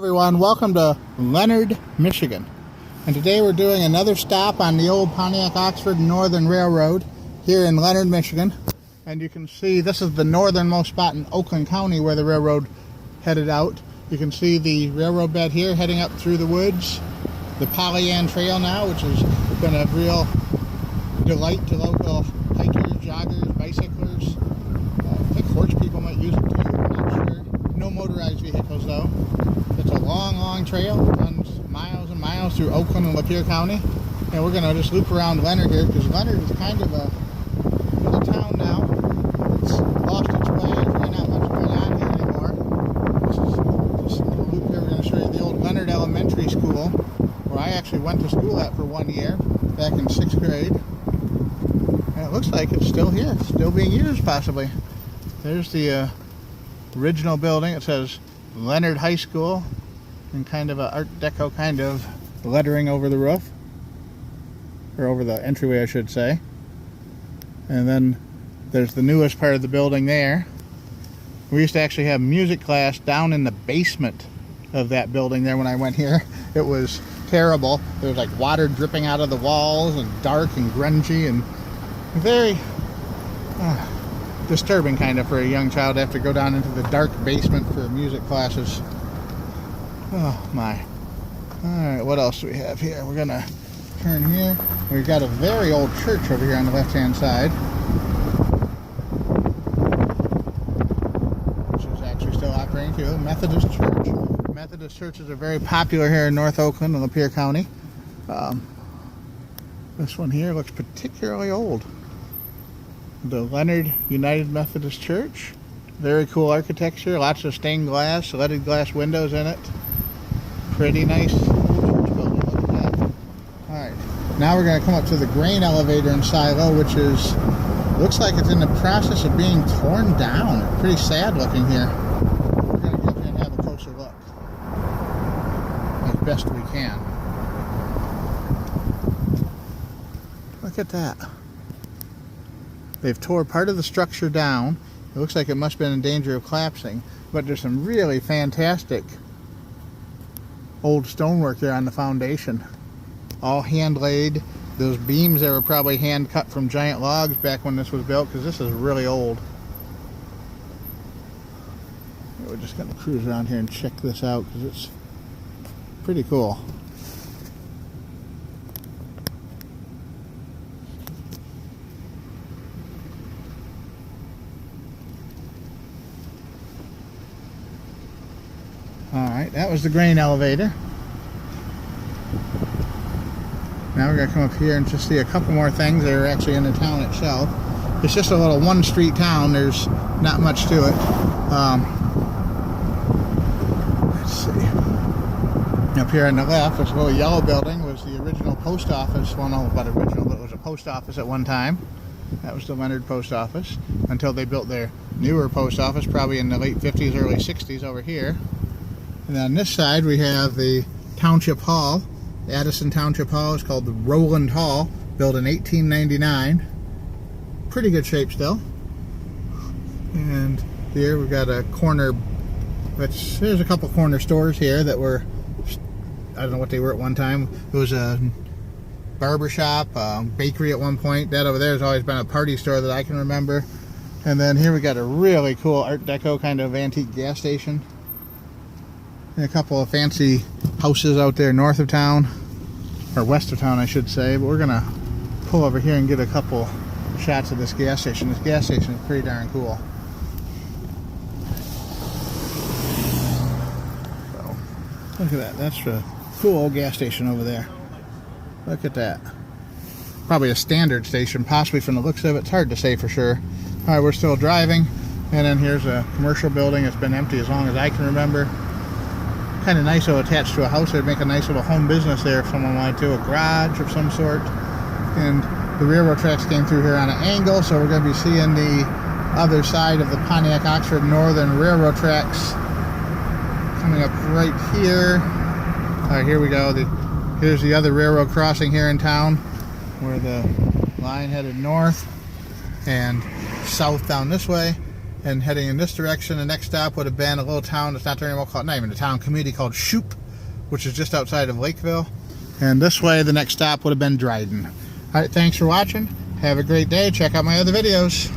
Everyone, welcome to Leonard, Michigan. And today we're doing another stop on the old Pontiac-Oxford Northern Railroad here in Leonard, Michigan. And you can see this is the northernmost spot in Oakland County where the railroad headed out. You can see the railroad bed here heading up through the woods. The Polly-Ann Trail now, which has been a real delight to local hikers, joggers, bicyclers. I think horse people might use it too, I'm not sure. No motorized vehicles though. It's a long, long trail. It runs miles and miles through Oakland and Lapeer County. And we're going to just loop around Leonard here because Leonard is kind of a little town now. It's lost its way. There's really not much going on here anymore. This is just a little loop here. We're going to show you the old Leonard Elementary School, where I actually went to school at for 1 year, back in 6th grade. And it looks like it's still here, still being used possibly. There's the original building. It says Leonard High School, and kind of a Art Deco kind of lettering over the roof, or over the entryway I should say. And then there's the newest part of the building there. We used to actually have music class down in the basement of that building there when I went here. It was terrible. There was like water dripping out of the walls and dark and grungy and very disturbing kind of for a young child to have to go down into the dark basement for music classes. Oh my. Alright, what else do we have here? We're gonna turn here. We've got a very old church over here on the left hand side, which is actually still operating too. Methodist Church. Methodist churches are very popular here in North Oakland and Lapeer County. This one here looks particularly old. The Leonard United Methodist Church. Very cool architecture, lots of stained glass, leaded glass windows in it. Pretty nice church building, look at that. Alright, now we're going to come up to the grain elevator in Silo, which is, looks like it's in the process of being torn down. Pretty sad looking here. We're going to get in and have a closer look, as best we can. Look at that. They've tore part of the structure down. It looks like it must have been in danger of collapsing, but there's some really fantastic old stonework there on the foundation. All hand laid. Those beams there were probably hand cut from giant logs back when this was built, because this is really old. We're just going to cruise around here and check this out because it's pretty cool. Alright, that was the grain elevator. Now we're going to come up here and just see a couple more things that are actually in the town itself. It's just a little one-street town. There's not much to it. Let's see. Up here on the left, this little yellow building was the original post office. Well, no, about original, but it was a post office at one time. That was the Leonard Post Office, until they built their newer post office, probably in the late 50s, early 60s over here. And on this side we have the Township Hall. Addison Township Hall is called the Rowland Hall, built in 1899. Pretty good shape still. And here we've got a corner, which there's a couple corner stores here that were, I don't know what they were at one time. It was a barber shop, bakery at one point. That over there has always been a party store that I can remember. And then here we got a really cool Art Deco kind of antique gas station. And a couple of fancy houses out there north of town, or west of town I should say, but we're gonna pull over here and get a couple shots of this gas station. This gas station is pretty darn cool. So, look at that, that's a cool old gas station over there. Look at that. Probably a standard station, possibly from the looks of it. It's hard to say for sure. Alright, we're still driving, and then here's a commercial building that's been empty as long as I can remember. Kind of nice, though, attached to a house. They'd make a nice little home business there if someone wanted to, a garage of some sort. And the railroad tracks came through here on an angle, so we're going to be seeing the other side of the Pontiac-Oxford Northern Railroad tracks coming up right here. All right, here we go. Here's the other railroad crossing here in town, where the line headed north and south down this way. and heading in this direction. The next stop would have been a little town that's not there anymore, called, not even a town, community called Shoup, which is just outside of Lakeville. And this way, the next stop would have been Dryden. All right, thanks for watching. Have a great day. Check out my other videos.